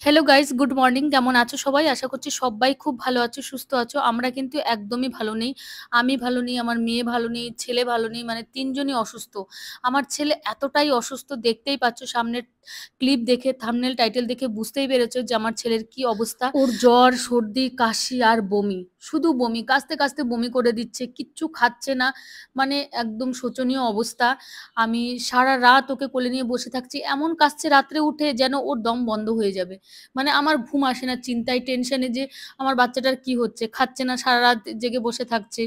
Hello guys, good morning. কেমন আছো সবাই? আশা করছি সবাই খুব ভালো আছো, সুস্থ আছো। আমরা কিন্তু একদমই ভালো নেই। আমি ভালো নেই, আমার মেয়ে ভালো নেই, ছেলে ভালো নেই, মানে তিনজনই অসুস্থ। আমার ছেলে এতটাই অসুস্থ, দেখতেই পাচ্ছ সামনের ক্লিপ দেখে, থাম্বনেল টাইটেল দেখে বুঝতেই পেরেছো যে আমার ছেলের কি অবস্থা। ওর জ্বর, সর্দি, কাশি আর বমি, শুধু বমি, কাশতে কাশতে বমি করে দিচ্ছে, কিচ্ছু খাচ্ছে না। মানে একদম শোচনীয় অবস্থা। আমি সারা রাত ওকে কোলে নিয়ে বসে থাকছি, এমন কাশছে রাত্রে উঠে যেন ওর দম বন্ধ হয়ে যাবে। মানে আমার ঘুম আসে না, চিন্তায় টেনশনে যে আমার বাচ্চাটার কি হচ্ছে, খাচ্ছে না, সারা রাত জেগে বসে থাকছে।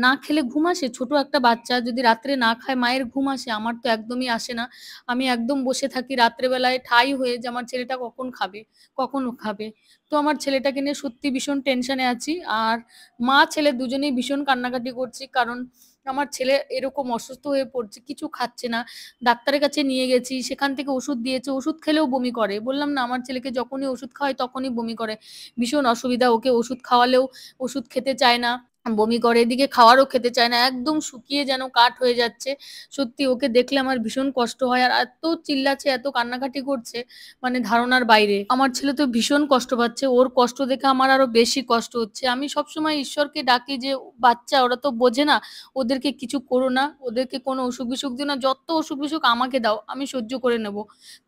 না খেলে ঘুম আসে? ছোট একটা বাচ্চা যদি রাত্রে না খায় মায়ের ঘুম আসে? আমার তো একদমই আসে না। আমি একদম বসে থাকি রাত্রেবেলায় ঠাই হয়ে যে আমার ছেলেটা কখন খাবে, কখন খাবে। তো আমার ছেলেটাকে নিয়ে সত্যি ভীষণ টেনশনে আছি। আর মা ছেলে দুজনেই ভীষণ কান্নাকাটি করছি, কারণ আমার ছেলে এরকম অসুস্থ হয়ে পড়ছে, কিছু খাচ্ছে না। ডাক্তারের কাছে নিয়ে গেছি, সেখান থেকে ওষুধ দিয়েছে, ওষুধ খেলেও বমি করে। বললাম না, আমার ছেলেকে যখনই ওষুধ খাওয়াই তখনই বমি করে। ভীষণ অসুবিধা, ওকে ওষুধ খাওয়ালেও ওষুধ খেতে চায় না, বমি করে। এদিকে খাওয়ারও খেতে চায় না, একদম শুকিয়ে যেন কাঠ হয়ে যাচ্ছে। সত্যি ওকে দেখলে আমার ভীষণ কষ্ট হয়। আর এত চিল্লাচ্ছে, এত কান্নাকাটি করছে, মানে ধারণার বাইরে। আমার ছেলে তো ভীষণ কষ্ট পাচ্ছে, ওর কষ্ট দেখে আমার আরো বেশি কষ্ট হচ্ছে। আমি সবসময় ঈশ্বরকে ডাকি যে বাচ্চা, ওরা তো বোঝে না, ওদেরকে কিছু করো না, ওদেরকে কোনো অসুখ বিসুখ দিও না, যত অসুখ বিসুখ আমাকে দাও, আমি সহ্য করে নেব।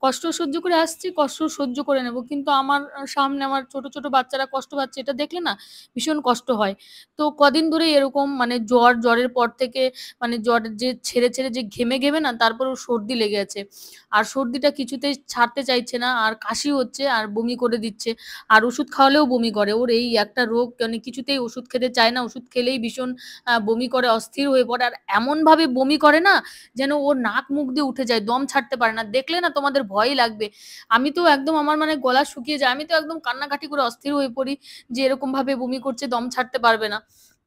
কষ্ট সহ্য করে আসছি, কষ্ট সহ্য করে নেব, কিন্তু আমার সামনে আমার ছোট ছোট বাচ্চারা কষ্ট পাচ্ছে, এটা দেখলে না ভীষণ কষ্ট হয়। তো কদিন ধরে এরকম, মানে জ্বরের পর থেকে, মানে জ্বর যে ছেড়ে ছেড়ে যে ঘেমে ঘেমে না, তারপর ওর সর্দি লেগে আছে। আর সর্দিটা কিছুতেই ছাড়তে চাইছে না, আর কাশি হচ্ছে, আর বমি করে দিচ্ছে। আর ওষুধ খাওয়ালেও বমি করে। ওর এই একটা রোগ, মানে কিছুতেই ওষুধ খেতে চায় না, ওষুধ খেলেই ভীষণ বমি করে, অস্থির হয়ে পড়ে। আর এমন ভাবে বমি করে না, যেন ওর নাক মুখ দিয়ে উঠে যায়, দম ছাড়তে পারে না। দেখলে না তোমাদের ভয়ই লাগবে। আমি তো একদম, আমার মানে গলা শুকিয়ে যায়, আমি তো একদম কান্নাকাটি করে অস্থির হয়ে পড়ি যে এরকম ভাবে বমি করছে, দম ছাড়তে পারবে না।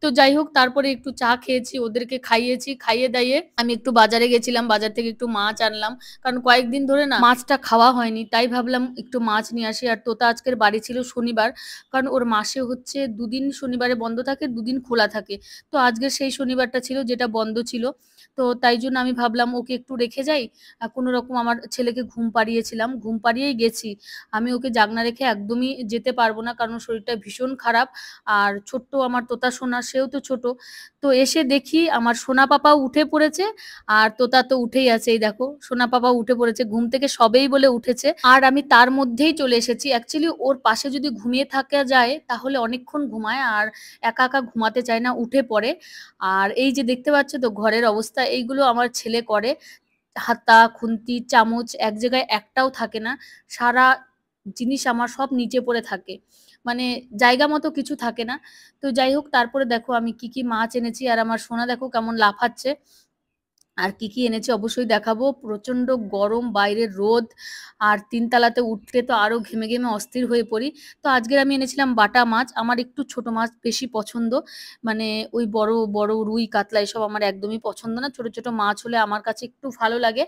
তো যাই হোক, তারপরে একটু চা খেয়েছি, ওদেরকে খাইয়েছি, খাইয়ে দাইয়ে আমি একটু বাজারে গেছিলাম, বাজার থেকে একটু মাছ আনলাম। কারণ কয়েকদিন ধরে না মাছটা খাওয়া হয়নি, তাই ভাবলাম একটু মাছ নিয়ে আসি। আর তোতা আজকের বাড়ি ছিল শনিবার, কারণ ওর মাসে হচ্ছে দুদিন শনিবারে বন্ধ থাকে, দুদিন খোলা থাকে। তো আজকে সেই শনিবারটা ছিল যেটা বন্ধ ছিল। তো তাই জন্য আমি ভাবলাম ওকে একটু রেখে যাই। কোনো রকম আমার ছেলেকে ঘুম পাড়িয়েছিলাম, ঘুম পাড়িয়েই গেছি। আমি ওকে জাগনা রেখে একদমই যেতে পারবো না, কারণ শরীরটা ভীষণ খারাপ। আর ছোট্ট আমার তোতা সোনা, সেও তো ছোট। তো এসে দেখি আমার সোনা পাপাও উঠে পড়েছে, আর তোতা তো উঠেই আছে। এই দেখো, সোনা পাপা উঠে পড়েছে, ঘুম থেকে সবেই বলে উঠেছে। আর আমি তার মধ্যেই চলে এসেছি। অ্যাকচুয়ালি ওর পাশে যদি ঘুমিয়ে থাকা যায় তাহলে অনেকক্ষণ ঘুমায়, আর একা একা ঘুমাতে চায় না, উঠে পড়ে। আর এই যে দেখতে পাচ্ছ তো ঘরের অবস্থা, এইগুলো আমার ছেলে করে। হাতা, খুন্তি, চামচ এক জায়গায় একটাও থাকে না। সারা জিনিস আমার সব নিচে পড়ে থাকে, মানে জায়গা মতো কিছু থাকে না। তো যাই হোক, তারপরে দেখো আমি কি কি মাছ এনেছি, আর আমার সোনা দেখো কেমন লাফাচ্ছে। আর কি কি এনেছি অবশ্যই দেখাবো। প্রচন্ড গরম, বাইরের রোদ, আর তিনতলাতে উঠতে তো আরো ঘেমে ঘেমে অস্থির হয়ে পড়ি। তো আজকের আমি এনেছিলাম বাটা মাছ। আমার একটু ছোট মাছ বেশি পছন্দ, মানে ওই বড় বড় রুই কাতলা এসব আমার একদমই পছন্দ না। ছোট ছোট মাছ হলে আমার কাছে একটু ভালো লাগে।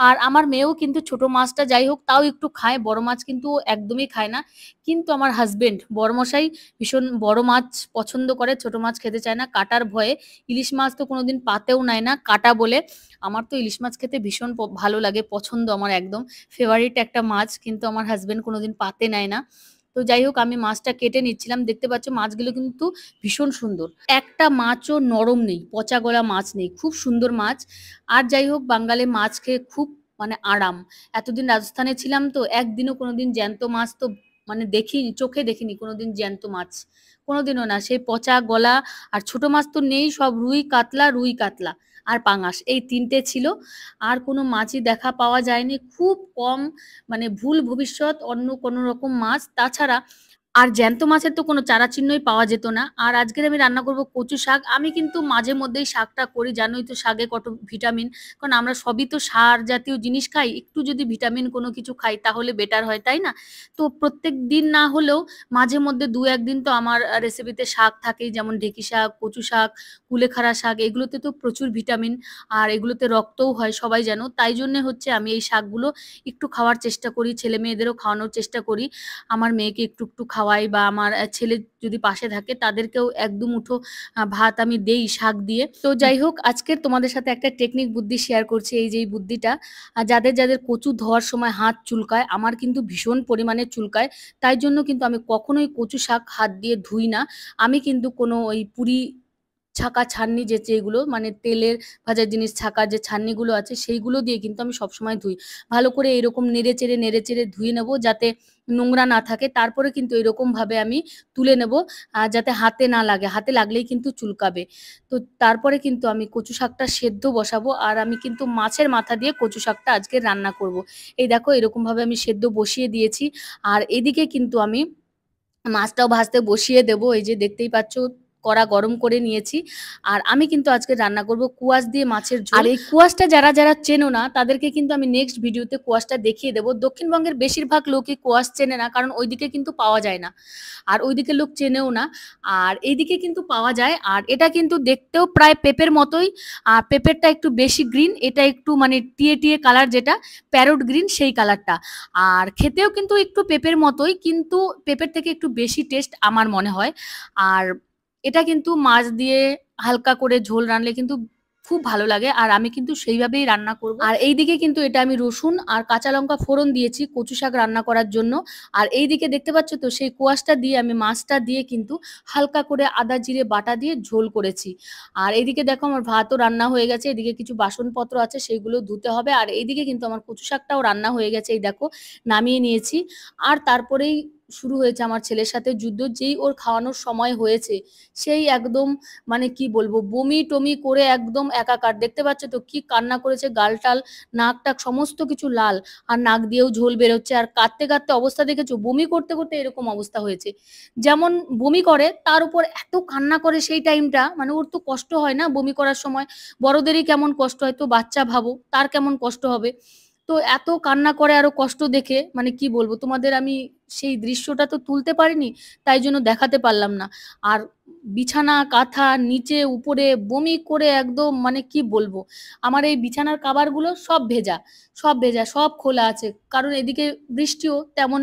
আর আমার মেয়েও কিন্তু ছোট মাছটা যাই হোক তাও একটু খায়, বড় মাছ কিন্তু ও একদমই খায় না। কিন্তু আমার হাজবেন্ড বড়মশাই ভীষণ বড় মাছ পছন্দ করে, ছোট মাছ খেতে চায় না কাটার ভয়ে। ইলিশ মাছ তো কোনোদিন পাতেও নেয় না কাটা বলে। আমার তো ইলিশ মাছ খেতে ভীষণ ভালো লাগে, পছন্দ, আমার একদম ফেভারিট একটা মাছ, কিন্তু আমার হাজবেন্ড কোনোদিন পাতে নেয় না। তো যাই হোক, আমি মাছটা কেটে নিচ্ছিলাম, দেখতে পাচ্ছ মাছগুলো কিন্তু ভীষণ সুন্দর, একটা মাছও নরম নেই, পচা গলা মাছ নেই, খুব সুন্দর মাছ। আর যাই হোক, বাঙালি মাছ খেয়ে খুব মানে আরাম। এতদিন রাজস্থানে ছিলাম তো একদিনও কোনোদিন জ্যান্ত মাছ তো মানে দেখিনি, চোখে দেখিনি কোনোদিন জ্যান্ত মাছ, কোনোদিনও না। সেই পচা গলা। আর ছোট মাছ তো নেই, সব রুই কাতলা, রুই কাতলা আর পাঙাশ, এই তিনটে ছিল। আর কোনো মাছই দেখা পাওয়া যায়নি, খুব কম, মানে ভুল ভবিষ্যৎ অন্য কোনো রকম মাছ। তাছাড়া আর জ্যান্ত মাছের তো কোনো চারা চিহ্নই পাওয়া যেত না। আর আজকের আমি রান্না করব কচু শাক। আমি কিন্তু মাঝে মধ্যেই শাকটা করি। জানোই তো শাকে কত ভিটামিন। কারণ আমরা সবই তো সার জাতীয় জিনিস খাই। একটু যদি ভিটামিন কোনো কিছু খাই তাহলে বেটার হয়, তাই না? তো প্রত্যেকদিন না হলেও মাঝে মধ্যে ২-১ দিন তো আমার রেসিপিতে শাক থাকেই। যেমন ঢেঁকি শাক, কচু শাক, কুলেখাড়া শাক, এগুলোতে তো প্রচুর ভিটামিন। আর এগুলোতে রক্তও হয় সবাই জানো। তাই জন্যে হচ্ছে আমি এই শাকগুলো একটু খাওয়ার চেষ্টা করি। ছেলে-মেয়েদেরও খাওয়ানোর চেষ্টা করি। আমার মেয়েকে একটু, একটু খাওয়াই, বা আমার ছেলে যদি পাশে থাকে তাদেরকেও ১-২ মুঠো ভাত আমি দেই শাক দিয়ে। তো যাই হোক, আজকে তোমাদের সাথে একটা টেকনিক বুদ্ধি শেয়ার করছি। এই যে এই বুদ্ধিটা, যাদের কচু ধোয়ার সময় হাত চুলকায়, আমার কিন্তু ভীষণ পরিমাণে চুলকায়। তাই জন্য কিন্তু আমি কখনোই কচু শাক হাত দিয়ে ধুই না। আমি কিন্তু কোনো ওই পুরি ছাঁকা ছাননি, যেগুলো মানে তেলের ভাজা জিনিস ছাঁকার যে ছাননিগুলো আছে সেইগুলো দিয়ে কিন্তু আমি সবসময় ধুই। ভালো করে এরকম নেড়েচেড়ে ধুয়ে নেব যাতে নোংরা না থাকে। তারপরে কিন্তু এরকমভাবে আমি তুলে নেব, যাতে হাতে না লাগে। হাতে লাগলেই কিন্তু চুলকাবে। তো তারপরে কিন্তু আমি কচু শাকটা সেদ্ধ বসাবো, আর আমি কিন্তু মাছের মাথা দিয়ে কচু শাকটা আজকে রান্না করব। এই দেখো এরকমভাবে আমি সেদ্ধ বসিয়ে দিয়েছি। আর এদিকে কিন্তু আমি মাছটাও ভাজতে বসিয়ে দেবো। এই যে দেখতেই পাচ্ছ, কড়া গরম করে নিয়েছি। আর আমি কিন্তু আজকে রান্না করব কুয়াশ দিয়ে মাছের ঝোল। আর এই কুয়াশটা যারা চেনো না তাদেরকে কিন্তু আমি নেক্সট ভিডিওতে কুয়াশটা দেখিয়ে দেবো। দক্ষিণবঙ্গের বেশিরভাগ লোকই কুয়াশ চেনে না, কারণ ওইদিকে কিন্তু পাওয়া যায় না। আর ওইদিকে লোক চেনেও না। আর এইদিকে কিন্তু পাওয়া যায়। আর এটা কিন্তু দেখতেও প্রায় পেঁপের মতোই। আর পেঁপেরটা একটু বেশি গ্রিন, এটা একটু মানে টিয়ে টিয়ে কালার, যেটা প্যারট গ্রিন সেই কালারটা। আর খেতেও কিন্তু একটু পেঁপের মতোই, কিন্তু পেঁপের থেকে একটু বেশি টেস্ট আমার মনে হয়। আর এটা কিন্তু মাছ দিয়ে হালকা করে ঝোল রানলে কিন্তু খুব ভালো লাগে। আর আমি কিন্তু সেইভাবেই রান্না করব। আর এইদিকে কিন্তু এটা আমি রসুন আর কাঁচা লঙ্কা ফোড়ন দিয়েছি কচু শাক রান্না করার জন্য। আর এইদিকে দেখতে পাচ্ছ তো, সেই কোয়াশটা দিয়ে আমি মাছটা দিয়ে কিন্তু হালকা করে আদা জিরে বাটা দিয়ে ঝোল করেছি। আর এইদিকে দেখো আমার ভাতও রান্না হয়ে গেছে। এদিকে কিছু বাসনপত্র আছে, সেইগুলো ধুতে হবে। আর এইদিকে কিন্তু আমার কচু শাকটাও রান্না হয়ে গেছে। এই দেখো নামিয়ে নিয়েছি। আর তারপরেই শুরু হয়েছে আমার ছেলের সাথে যুদ্ধ। যেই ওর খাওয়ানোর সময় হয়েছে, সেই একদম মানে কি বলবো, বমি টমি করে একদম একাকার। দেখতে পাচ্ছ তো কি কান্না করেছে, গাল টাল নাক টাক সমস্ত কিছু লাল। আর নাক দিয়েও ঝোল বেরোচ্ছে। আর কাঁদতে কাঁদতে অবস্থা দেখেছো, বমি করতে করতে এরকম অবস্থা হয়েছে। যেমন বমি করে তার উপর এত কান্না করে সেই টাইমটা, মানে ওর তো কষ্ট হয় না বমি করার সময়। বড়দেরই কেমন কষ্ট হয়, তো বাচ্চা ভাবো তার কেমন কষ্ট হবে। তো এত কান্না করে, আরো কষ্ট দেখে মানে কি বলবো তোমাদের, আমি সেই দৃশ্যটা তো তুলতে পারিনি, তাই জন্য দেখাতে পারলাম না। আর বিছানা কাঁথা নিচে উপরে বমি করে একদম মানে কি বলবো, আমার এই বিছানার কাভারগুলো সব ভেজা, সব ভেজা, সব খোলা আছে। কারণ এদিকে বৃষ্টিও তেমন,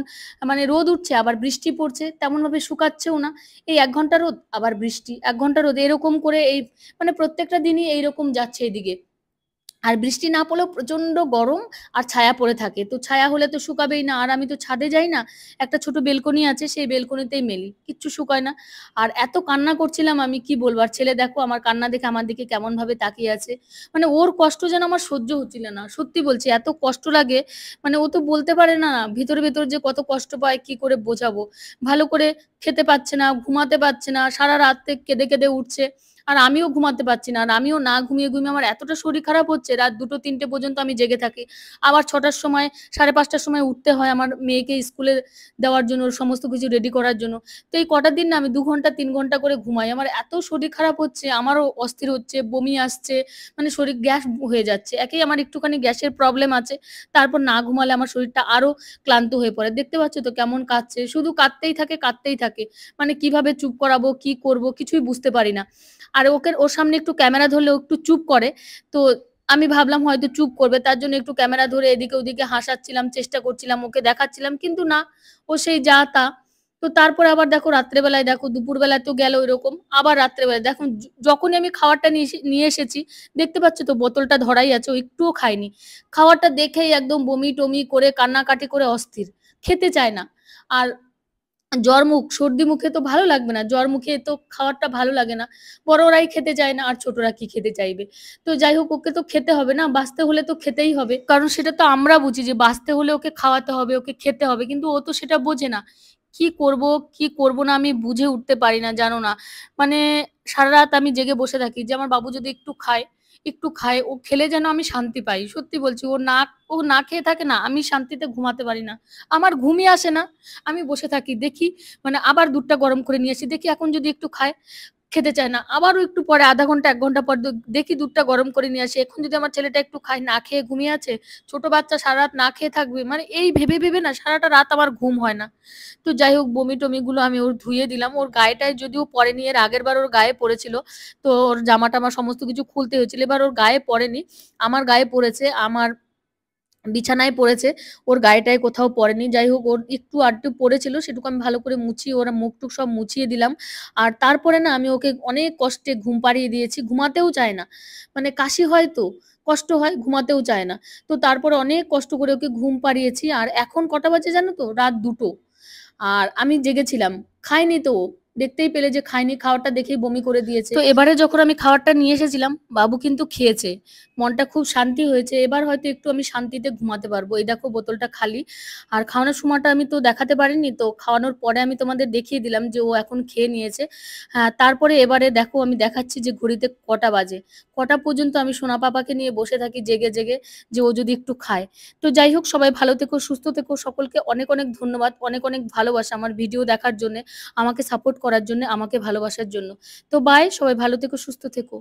মানে রোদ উঠছে আবার বৃষ্টি পড়ছে, তেমন ভাবে শুকাচ্ছেও না। এই ১ ঘন্টা রোদ আবার বৃষ্টি, ১ ঘন্টা রোদ, এরকম করে এই মানে প্রত্যেকটা দিনই এইরকম যাচ্ছে এদিকে। আর বৃষ্টি না পড়লেও প্রচন্ড গরম, আর ছায়া পড়ে থাকে। তো ছায়া হলে তো শুকাবেই না। আর আমি তো ছাদে যাই না, একটা ছোট বেলকনি আছে, সেই বেলকনিতেই মেলি, কিচ্ছু শুকায় না। আর এত কান্না করছিলাম, আমি কি বলবো। আর ছেলে দেখো আমার কান্না দেখে আমার দিকে কেমন ভাবে তাকিয়ে আছে। মানে ওর কষ্ট যেন আমার সহ্য হচ্ছিল না, সত্যি বলছি এত কষ্ট লাগে। মানে ও তো বলতে পারে না, ভিতরে ভেতর যে কত কষ্ট পায় কি করে বোঝাবো। ভালো করে খেতে পাচ্ছে না, ঘুমাতে পারছে না, সারা রাত কেঁদে কেঁদে উঠছে। আর আমিও ঘুমাতে পারছি না। আর আমিও না ঘুমিয়ে ঘুমিয়ে আমার এতটা শরীর খারাপ হচ্ছে, রাত ২টো ৩টে পর্যন্ত আমি জেগে থাকি। আবার ৬টার সময়, ৫:৩০টার সময় উঠতে হয় আমার মেয়েকে স্কুলে দেওয়ার জন্য, ওর সমস্ত কিছু রেডি করার জন্য। তো এই কটা দিন না আমি ২ ঘন্টা ৩ ঘন্টা করে ঘুমাই। আমার এত শরীর খারাপ হচ্ছে, আমারও অস্থির হচ্ছে, বমি আসছে, মানে শরীর গ্যাস হয়ে যাচ্ছে। একেই আমার একটুখানি গ্যাসের প্রবলেম আছে। তারপর না ঘুমালে আমার শরীরটা আরো ক্লান্ত হয়ে পড়ে। দেখতে পাচ্ছ তো কেমন কাঁদছে, শুধু কাঁদতেই থাকে, কাঁদতেই থাকে। মানে কিভাবে চুপ করাবো, কি করব কিছুই বুঝতে পারি না। আর ওর সামনে একটু ক্যামেরা ধরলে ও একটু চুপ করে। তো আমি ভাবলাম হয়তো চুপ করবে, তার জন্য একটু ক্যামেরা ধরে এদিকে ওদিকে হাসাচ্ছিলাম, চেষ্টা করছিলাম, ওকে দেখাচ্ছিলাম, কিন্তু না, ও সেই যা তা। তো তারপরে আবার দেখো রাত্রেবেলায়, দেখো দুপুরবেলায় তো গেল এরকম, আবার রাত্রেবেলায় দেখো যখনই আমি খাবারটা নিয়ে এসেছি, দেখতে পাচ্ছ তো বোতলটা ধরাই আছে, ও একটুও খায়নি। খাবারটা দেখেই একদম বমি টমি করে কান্নাকাটি করে অস্থির, খেতে চায় না। আর সর্দি মুখে তো ভালো লাগবে না, জ্বর মুখে তো খাবারটা ভালো লাগে না। বড়রাই খেতে চায় না, আর ছোটরা কি খেতে চাইবে। তো যাই হোক, ওকে তো খেতে হবে না, বাঁচতে হলে তো খেতেই হবে, কারণ সেটা তো আমরা বুঝি যে বাঁচতে হলে ওকে খাওয়াতে হবে, ওকে খেতে হবে, কিন্তু ও তো সেটা বোঝে না। কি করব কি করব না আমি বুঝে উঠতে পারি না, জানো না। মানে সারা রাত আমি জেগে বসে থাকি যে আমার বাবু যদি একটু খায়, একটু খায়, ও খেলে যেন আমি শান্তি পাই। সত্যি বলছি, ও না খেয়ে থাকে না, আমি শান্তিতে ঘুমাতে পারি না। আমার ঘুমই আসে না। আমি বসে থাকি, দেখি মানে আবার দুধটা গরম করে নিয়ে আসি। দেখি এখন যদি একটু খায়, খেতে চায় না। আবারও একটু পরে ০.৫ ঘন্টা ১ ঘন্টা পর দেখি দুধটা গরম করে নিয়ে আসি। এখন যদি আমার ছেলেটা একটু খায়, না খেয়ে ঘুমিয়ে আছে, ছোট বাচ্চা সারারাত না খেয়ে থাকবে। মানে এই ভেবে না সারাটা রাত আমার ঘুম হয় না। তো যাই হোক, বমি-টমিগুলো আমি ওর ধুয়ে দিলাম। ওর গায়ে-টায়ে যদিও পড়েনি, এর আগেরবার ওর গায়ে পড়েছিল। তো ওর জামা-টামা সমস্ত কিছু খুলতে হয়েছিল। এবার ওর গায়ে পড়েনি। আমার গায়ে পড়েছে। আমার বিছানায় পড়েছে। ওর গায়ে-টায়ে কোথাও পড়েনি। যাই হোক, ওর একটু আধটু পড়েছিল, সেটুকু আমি ভালো করে মুছিয়ে, ওর মুখ-টুখ সব মুছিয়ে দিলাম। আর তারপরে না আমি ওকে অনেক কষ্টে ঘুম পাড়িয়ে দিয়েছি। ঘুমাতেও চায় না। মানে কাশি হয় তো, কষ্ট হয়, ঘুমাতেও চায় না। তো তারপরে অনেক কষ্ট করে ওকে ঘুম পাড়িয়েছি। আর এখন কটা বাজে জানো তো? রাত ২টো। আর আমি জেগেছিলাম। খায়নি তো ও। দেখতেই পেলে যে খায়নি, খাওয়ারটা দেখেই বমি করে দিয়েছে। তো এবারে যখন আমি খাবারটা নিয়ে এসেছিলাম, বাবু কিন্তু খেয়েছে। মনটা খুব শান্তি হয়েছে। এবার হয়তো একটু আমি শান্তিতে ঘুমাতে পারবো। এই দেখো বোতলটা খালি। আর খাওয়ানোর সময়টা আমি তো দেখাতে পারিনি। তো খাওয়ানোর পরে আমি তোমাদের দেখিয়ে দিলাম যে ও এখন খেয়ে নিয়েছে। হ্যাঁ, তারপরে এবারে দেখো আমি দেখাচ্ছি যে ঘড়িতে কটা বাজে। কটা পর্যন্ত আমি সোনা পাপাকে নিয়ে বসে থাকি জেগে যে ও যদি একটু খায়। তো যাই হোক, সবাই ভালো থেকো, সুস্থ থেকো। সকলকে অনেক ধন্যবাদ। অনেক ভালোবাসা আমার ভিডিও দেখার জন্যে, আমাকে সাপোর্ট করার জন্যে, আমাকে ভালোবাসার জন্য। তো বাই, সবাই ভালো থেকো, সুস্থ থেকো।